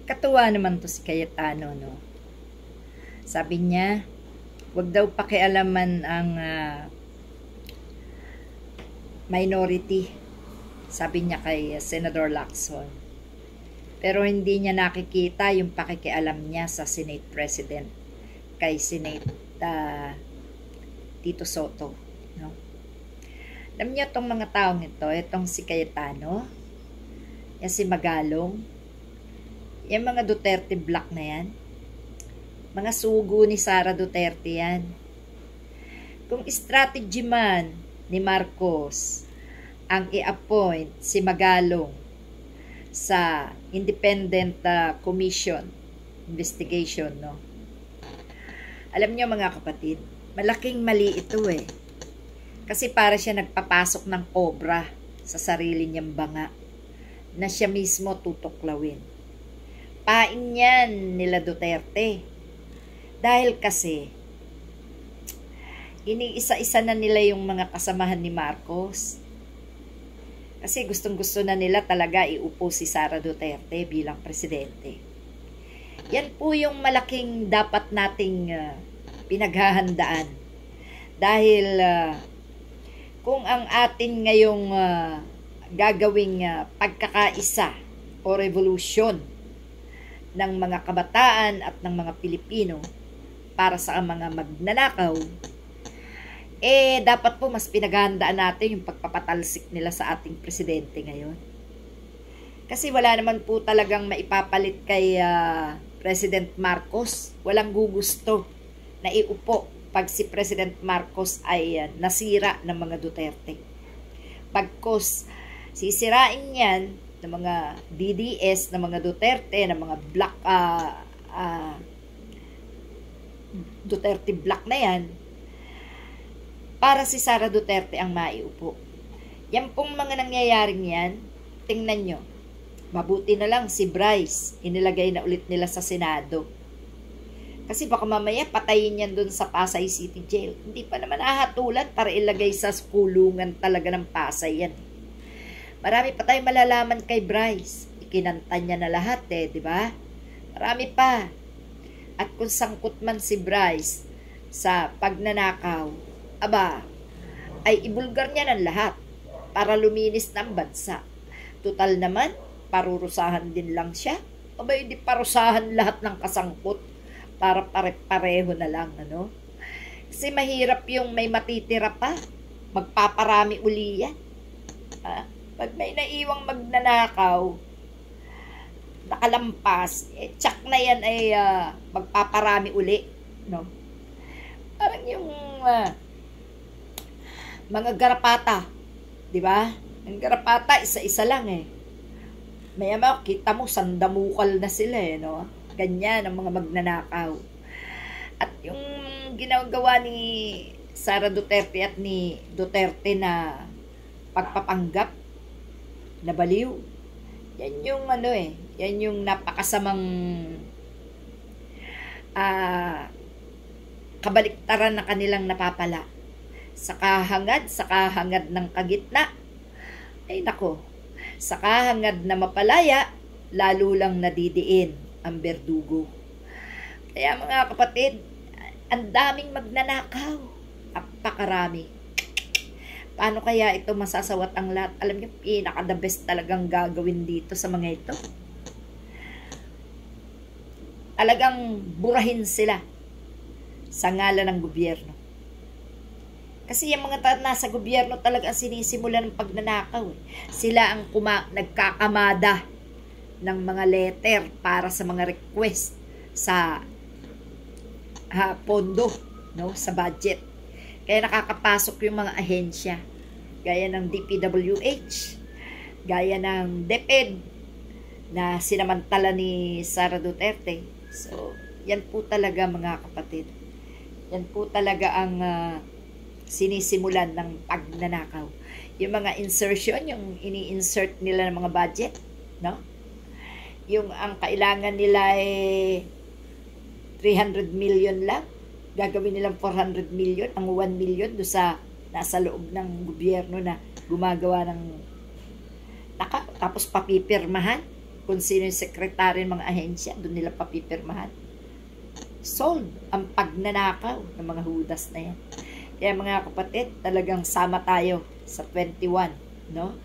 Katuwa naman to si Cayetano, no? Sabi niya, wag daw pakialaman ang minority. Sabi niya kay Senador Lacson. Pero hindi niya nakikita yung pakikialam niya sa Senate President kay Senate Tito Soto, no? Alam niyo tong mga taong ito, itong si Cayetano, yan si Magalong, yung mga Duterte block na yan, mga sugo ni Sara Duterte yan. Kung strategy man ni Marcos ang i-appoint si Magalong sa independent commission investigation, no? Alam niyo mga kapatid, malaking mali ito eh. Kasi para siya nagpapasok ng cobra sa sarili niyang banga na siya mismo tutuklawin. Pain yan nila Duterte. Dahil kasi, iniisa-isa na nila yung mga kasamahan ni Marcos. Kasi gustong-gusto na nila talaga iupo si Sara Duterte bilang presidente. Yan po yung malaking dapat nating pinaghahandaan. Dahil kung ang atin ngayong gagawing pagkakaisa o revolusyon ng mga kabataan at ng mga Pilipino para sa mga magnanakaw, dapat po mas pinaghahandaan natin yung pagpapatalsik nila sa ating presidente ngayon. Kasi wala naman po talagang maipapalit kay President Marcos. Walang gugusto na iupo pag si President Marcos ay nasira ng mga Duterte. Pagkos sisirain yan ng mga DDS, ng mga Duterte, ng mga black Duterte black na yan, para si Sara Duterte ang maiupo. Yan pong mga nangyayaring yan, tingnan nyo, mabuti na lang si Bryce, inilagay na ulit nila sa Senado. Kasi baka mamaya patayin yan dun sa Pasay City Jail. Hindi pa naman ahatulan para ilagay sa kulungan talaga ng Pasay yan. Marami pa tayong malalaman kay Bryce. Ikinanta niya na lahat di ba? Marami pa. At kung sangkot man si Bryce sa pagnanakaw, ay ibulgar niya ng lahat para luminis ng bansa. Total naman, parurusahan din lang siya. Hindi parusahan lahat ng kasangkot para pare-pareho na lang, ano? Kasi mahirap yung may matitira pa. Magpaparami uli yan. Pag may naiwang magnanakaw, nakalampas, tsak na yan ay magpaparami uli, no? Parang yung mga garapata, di ba? Ang garapata, isa-isa lang Maya-maya, kita mo, sandamukal na sila no? Ganyan ang mga magnanakaw. At yung ginagawa ni Sara Duterte at ni Duterte na pagpapanggap na baliw, yan yung yan yung napakasamang kabaliktaran na kanilang napapala. Sa kahangad ng kagitna, ay nako, sa kahangad na mapalaya, lalo lang nadidiin ang berdugo. Kaya mga kapatid, ang daming magnanakaw. Napakarami. Paano kaya ito masasawat ang lahat? Alam niyo, pinaka-the best talagang gagawin dito sa mga ito. Talagang burahin sila sa ngalan ng gobyerno. Kasi yung mga nasa gobyerno talaga ang sinisimulan ng pagnanakaw. Sila ang nagkakamada ng mga letter para sa mga request sa pondo, no, sa budget. Kaya nakakapasok yung mga ahensya gaya ng DPWH, gaya ng DepEd na sinamantala ni Sara Duterte. So, yan po talaga mga kapatid. Yan po talaga ang sinisimulan ng pagnanakaw. Yung mga insertion, yung ini-insert nila ng mga budget, no? Yung ang kailangan nila ay 300 million lang, gagawin nilang 400 million, ang 1 million do sa nasa loob ng gobyerno na gumagawa ng tapos papipirmahan. kung sino yung sekretary ng mga ahensya, doon nila papipirmahan. Sold ang pagnanakaw ng mga hudas na yan. Kaya mga kapatid, talagang sama tayo sa 21, no?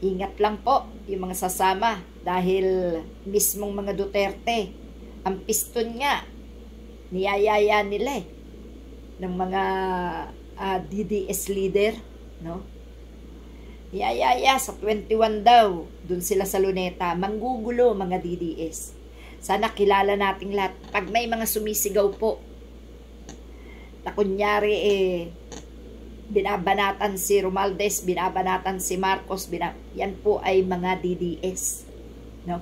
Ingat lang po yung mga sasama dahil mismong mga Duterte, ang piston nga, niyayaya nila ng mga DDS leader, no? Niyayaya sa 21 daw, dun sila sa Luneta, manggugulo mga DDS. Sana kilala nating lahat. Pag may mga sumisigaw po, na kunyari binabanatan si Romualdez, binabanatan si Marcos, yan po ay mga DDS. No?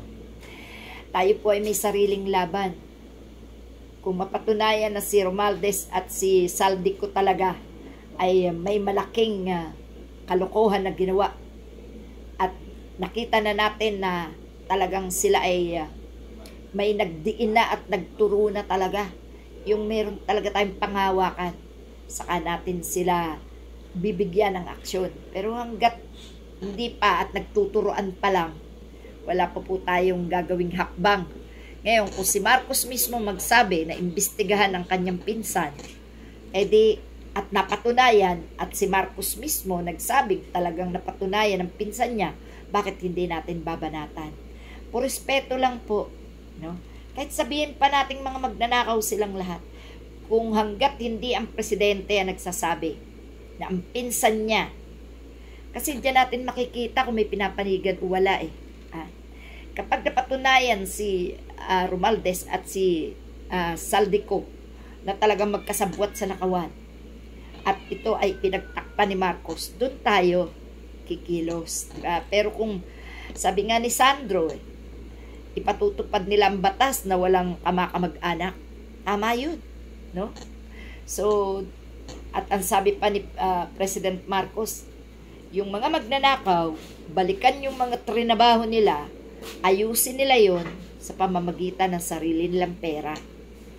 Tayo po ay may sariling laban. Kung mapatunayan na si Romualdez at si Saldico talaga ay may malaking kalokohan na ginawa at nakita na natin na talagang sila ay may nagdiin na at nagturo na talaga, yung meron talaga tayong panghawakan, saka natin sila bibigyan ng aksyon. Pero hanggat hindi pa at nagtuturoan pa lang, wala pa po tayong gagawing hakbang. Ngayon, kung si Marcos mismo magsabi na imbestigahan ang kanyang pinsan, edi at napatunayan, at si Marcos mismo nagsabi talagang napatunayan ang pinsan niya, bakit hindi natin babanatan? Por respeto lang po, no? Kahit sabihin pa nating mga magnanakaw silang lahat, kung hanggat hindi ang presidente ang nagsasabi na ang pinsan niya, kasi diyan natin makikita kung may pinapanigan o wala kapag napatunayan si Romualdez at si Saldico na talagang magkasabwat sa nakawan at ito ay pinagtakpan ni Marcos, doon tayo kikilos, diba? Pero kung sabi nga ni Sandro, ipatutupad nila ang batas na walang kamag-anak, tama yun, no? So, at ang sabi pa ni President Marcos, yung mga magnanakaw, balikan yung mga trinabaho nila, ayusin nila yon sa pamamagitan ng sarili nilang pera.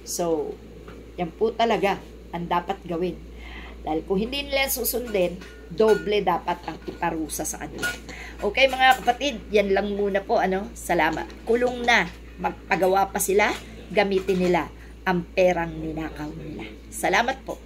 So, yan po talaga ang dapat gawin. Dahil kung hindi nila susundin, doble dapat ang iparusa sa kanila. Okay mga kapatid, yan lang muna po. Salamat. Kulong na. Magpagawa pa sila, gamitin nila ang perang ninakaw nila. Salamat po.